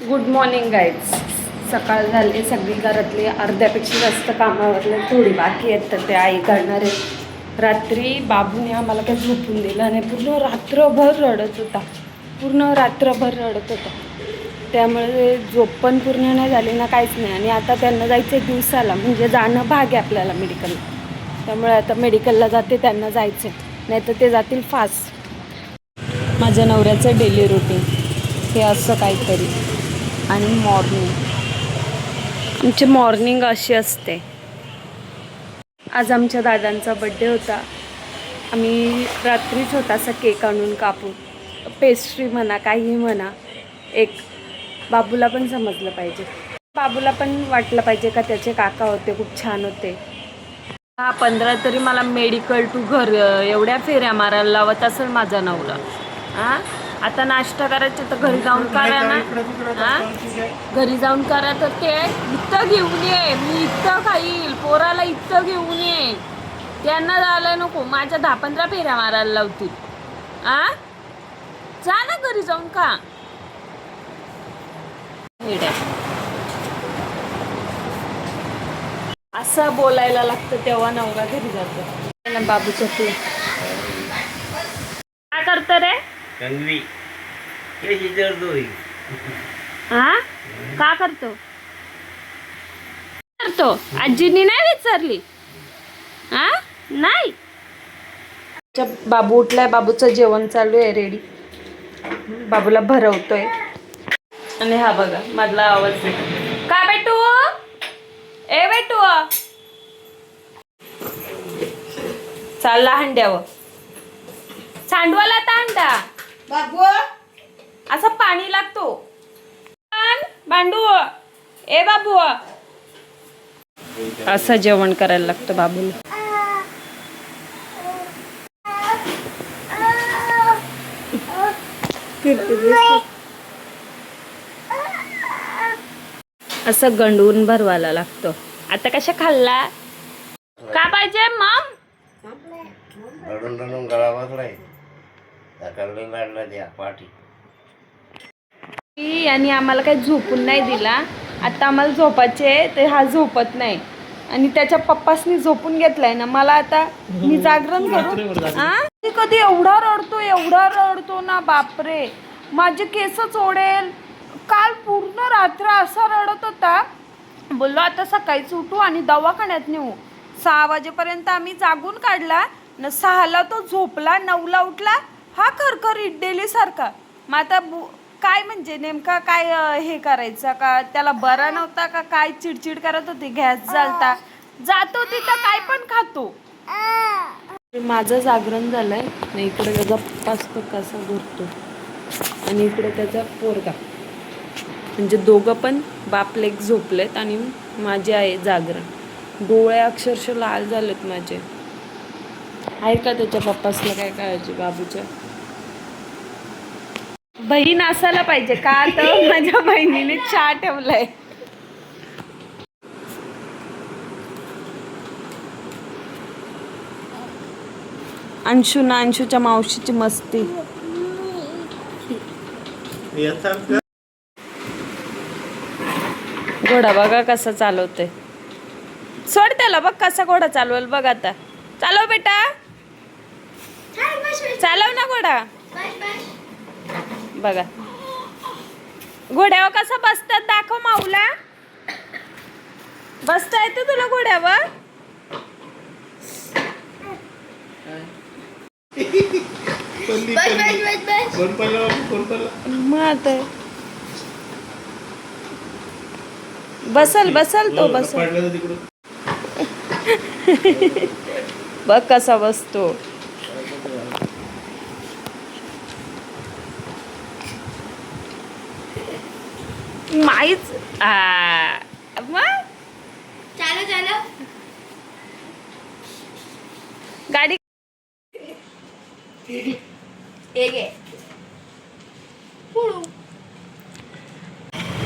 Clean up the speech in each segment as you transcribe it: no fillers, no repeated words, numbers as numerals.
Good morning guys. सकाळ झाली, सगळी घरातली अर्ध्यापेक्षा जास्त कामावरले, थोडी बाकी आहेत तर ते आई करणार आहे. रात्री बाबूने आम्हाला काही झोपून दिलं नाही, पूर्ण रात्रभर रडत होता, त्यामुळे झोप पण पूर्ण नाही झाली ना, काहीच नाही. आणि आता त्यांना जायचं आहे दिवसाला, म्हणजे जाणं भाग आहे आपल्याला मेडिकलला, त्यामुळे आता मेडिकलला जाते, त्यांना जायचं आहे, नाही तर ते जातील फास्ट. माझ्या नवऱ्याचं डेली रुटीन हे असं काहीतरी. आणि आमची मॉर्निंग अशी असते. आज आमच्या दादांचा बड्डे होता. आम्ही रात्रीच छोटासा केक आणून कापू, पेस्ट्री म्हणा, काही म्हणा, एक बाबूला पण समजलं पाहिजे, बाबूला पण वाटलं पाहिजे का त्याचे काका होते, खूप छान होते. 15 तरी मला मेडिकल टू घर एवढ्या फेऱ्या मारायला लावत असेल माझा नवरा. आता नाश्ता करायचं तर घरी जाऊन करा ना, घरी जाऊन करा, तर ते इथं घेऊन ये, मी इथं खाईल, पोराला इथं घेऊन ये, त्यांना जायला नको, माझ्या 10-15 फेऱ्या मारायला लावतील. जा ना घरी जाऊन का. असं बोलायला लागतं तेव्हा नवरा घरी जातो. बाबूच्या तू काय करतो रे? का करतो आजीनी नाही विचारली? नाही. बाबू उठलाय, बाबूचं जेवण चालू आहे, रेडी. बाबूला भरवतोय. आणि हा बघा मधला आवाज आहे, का बेटू, ए बेटू, चालला हंड्यावर, सांडवाला तांडा बाबू, असं पाणी लागतो. बांडू, ए बाबू, असं जेवण करायला लागतं बाबूला. असं गंडून भरवायला लागतं. आता कशा खाल्ला, का पाहिजे मम? रडून गळा बसलाय, काढला द्या पाठी. आणि आम्हाला काही झोपून नाही दिला. आता आम्हाला झोपायचे, ते हा झोपत नाही, आणि त्याच्या पप्पासनी झोपून घेतलाय ना मला. आता मी जागरण करू? कधी एवढा रडतो ना, बापरे, माझे केसच ओढेल. काल पूर्ण रात्र असा रडत होता, बोललो आता सकाळीच उठू आणि दवाखान्यात नेऊ. 6 वाजेपर्यंत आम्ही जागून काढला न, 6ला तो झोपला, 9ला उठला. हा खरखर इडली सारखा. मग आता काय म्हणजे नेमका काय हे करायचं का, त्याला बरा नव्हता का काय, चिडचिड करत होती, गॅस जालता, जातो तिथं काय पण खातो. माझं जागरण झालंय ना, इकडे त्याचा पप्पा कसा घुरतो आणि इकडे त्याचा पोरगा, म्हणजे दोघं पण बाप लेक झोपलेत आणि माझे आहे जागरण. डोळे अक्षरशः लाल झालेत माझे. आहे का त्याच्या पप्पासला काय काळजी बाबूच्या? बहीण असायला पाहिजे का, तर माझ्या बहिणीने चहा ठेवलाय. अंशूच्या मावशीची मस्ती. घोडा बघा कसा चालवतोय, सोड त्याला, बघ कसा घोडा चालवेल बघ. आता चालव बेटा, चालव ना घोडा. बघा घोड्यावर कसा बसतात, दाखव माऊला. बसता येतं तुला घोड्यावर? बसल तो बसल. बघ कसा बसतो. माहीच गाडी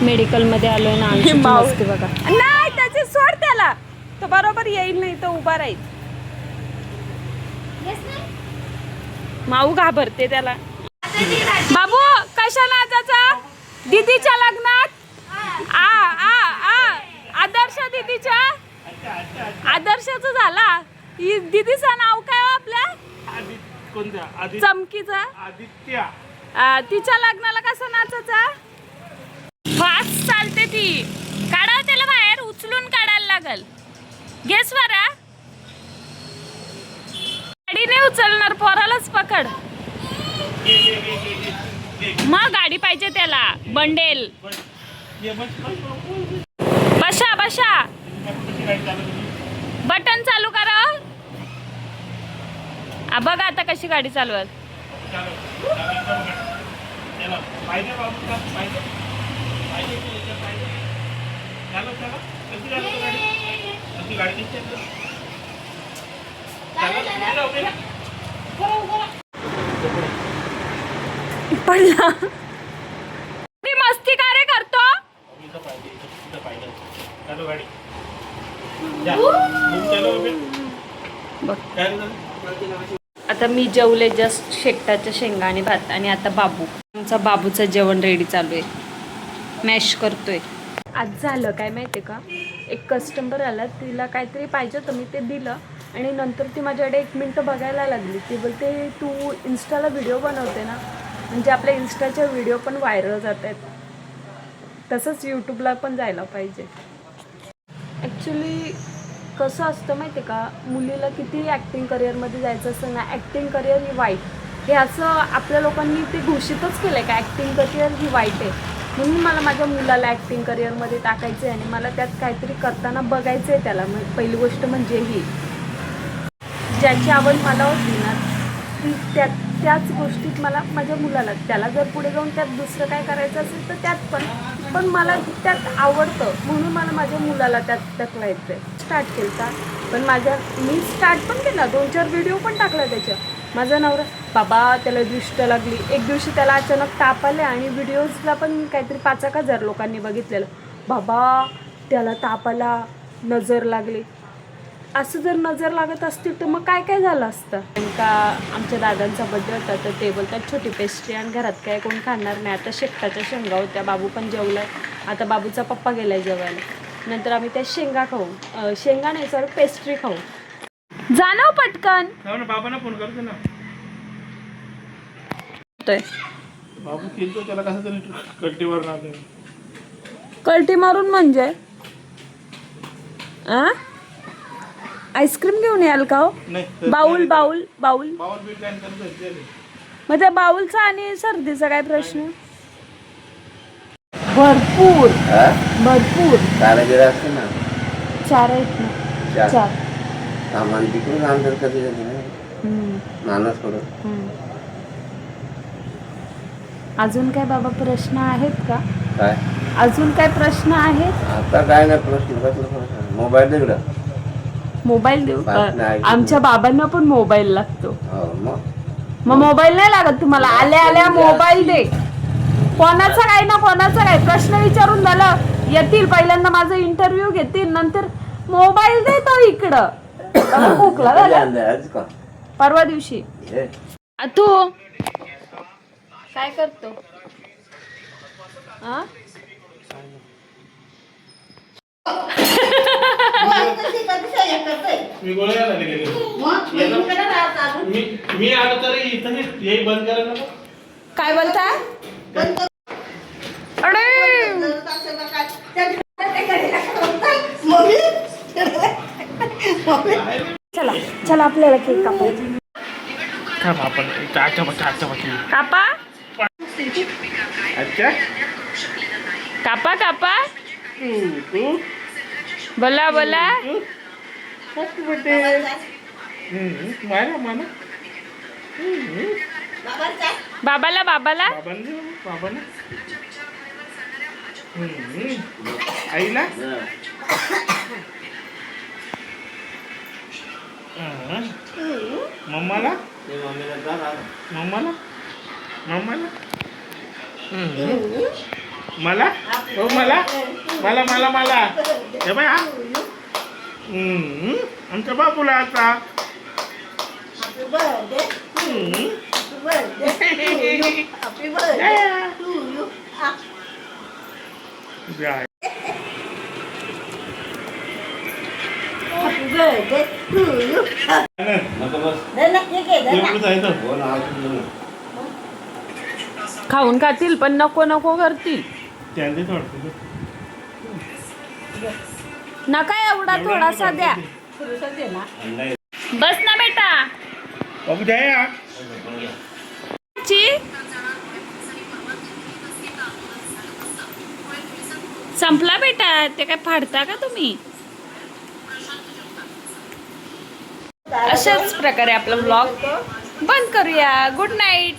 मेडिकल मध्ये आलोय ना, मस्ती बघा. नाही त्याचे सोड त्याला, तो बरोबर येईल, नाही तो उभा राहील. माऊ घाबरते त्याला. बाबू कशा नाचाचा? दीदीच्या लग्नात आदर्श दीदीच्या आदर्शाचं झाला. दीदीचं नाव काय हो आपल्या चमकीचा आदित्य. तिच्या लग्नाला कसं नाचायचा? फास्ट चालते ती. काढा त्याला बाहेर, उचलून काढायला लागल. गेस वारा गाडी नाही उचलणार, पोरालाच पकड. मग गाडी पाहिजे त्याला, बंडेल. बशा बशा, बटन चालू करा. बघा आता कशी गाडी चालवत. पडला. मी मस्ती का रे करतो? आता मी जेवले जस्ट शेकटाच्या शेंगा आणि भात. आणि आता आमचा बाबूचं जेवण रेडी चालू आहे. मॅश करतोय. आज झालं काय माहिती का, एक कस्टमर आला, तिला काहीतरी पाहिजे तर मी ते दिलं. आणि नंतर ती माझ्याकडे 1 मिनटं बघायला लागली. ती बोलते तू इन्स्टाला व्हिडिओ बनवते ना, म्हणजे आपल्या इन्स्टाच्या व्हिडिओ पण व्हायरल जात आहेत, तसंच यूट्यूबला पण जायला पाहिजे. ॲक्च्युली कसं असतं माहिती आहे का, मुलीला किती ॲक्टिंग करिअरमध्ये जायचं असतं ना, ॲक्टिंग करिअर ही वाईट, हे असं आपल्या लोकांनी ते घोषितच केलं आहे का ॲक्टिंग करिअर ही वाईट आहे. म्हणून मला माझ्या मुलाला ॲक्टिंग करिअरमध्ये टाकायचं आहे आणि मला त्यात काहीतरी करताना बघायचं आहे त्याला. पहिली गोष्ट म्हणजे ही, ज्याची आवड मला होती ना, ती त्याच गोष्टीत मला माझ्या मुलाला, त्याला जर पुढे जाऊन त्यात दुसरं काय करायचं असेल तर त्यात पण मला त्यात आवडतं, म्हणून मला माझ्या मुलाला त्यात ढकलायचं आहे. स्टार्ट केलं पण मी स्टार्ट पण केला, 2-4 व्हिडिओ पण टाकला त्याच्या. माझा नवरा बाबा त्याला दृष्ट लागली. एक दिवशी त्याला अचानक ताप आले आणि व्हिडिओजला पण काहीतरी 5,000 लोकांनी बघितलेलं. बाबा त्याला ताप आला, नजर लागली. असं जर नजर लागत असतील तर मग काय झालं असतं. नेमका आमच्या दादांचा बड्डे होता, तर ते बोलतात छोटी पेस्ट्री आणि घरात काय कोण खाणार नाही. आता शेकटाच्या शेंगा होत्या, बाबू पण जेवलाय. आता बाबूचा पप्पा गेलाय जेवायला. नंतर आम्ही त्या शेंगा खाऊ, शेंगा नाही सॉरी पेस्ट्री खाऊ. जाणव पटकन. बाबांना फोन करतो ना. बाबू खेळतो, त्याला कसं तरी कल्टीवर ना कल्टी मारून म्हणजे आईस्क्रीम घेऊन याल का हो? बाऊल बाऊल बाऊल मग त्या बाऊलचा आणि सर्दीचा काय प्रश्न? भरपूर भरपूर कारागीर असते ना, 4 आहेत ना. 4 सामान तिकडून आणतात कधी कधी नानाच कडून. अजून काय बाबा प्रश्न आहेत का? काय अजून काय प्रश्न आहेत? आता काय नाही प्रश्न, कसला प्रश्न? मोबाईल तिकडं. मोबाईल देऊ का? आमच्या बाबांना पण मोबाईल लागतो. मग मोबाईल नाही लागत तुम्हाला? आल्या आल्या मोबाईल दे. कोणाचं काय ना कोणाचं काय, प्रश्न विचारून झालं येतील, पहिल्यांदा माझा इंटरव्ह्यू घेतील, नंतर मोबाईल दे तो इकडं. खोकला झाला परवा दिवशी. तू काय करतो? मी गोळ्याला गेले. मी आलो तरी इथं हे बंद करा ना. काय बोलता? अरे चला चला आपल्याला केक कापायचा. आपण कापा अच्छा कापा कापा. बोला बोला. मारा माना. बाबाला बाबाला बाबांना आईला मम्माला मम्माला मम्माला मला हो मला मला मला मला हे बाय आमच्या बाबूला आता तुझे आहे. नको बस. एवढंच आहे तर. हो ना, औषध घेऊन ये. खाऊन खातील पण नको नको करतील. त्यांचे थोडं नका एवढा थोडासा द्या. अंडा आहे. बस ना बेटा. बाबू द्या या. ची संपला बेटा. ते काय फाडता का तुम्ही? अशाच प्रकारे आपला व्लॉग बंद करूया. Good night.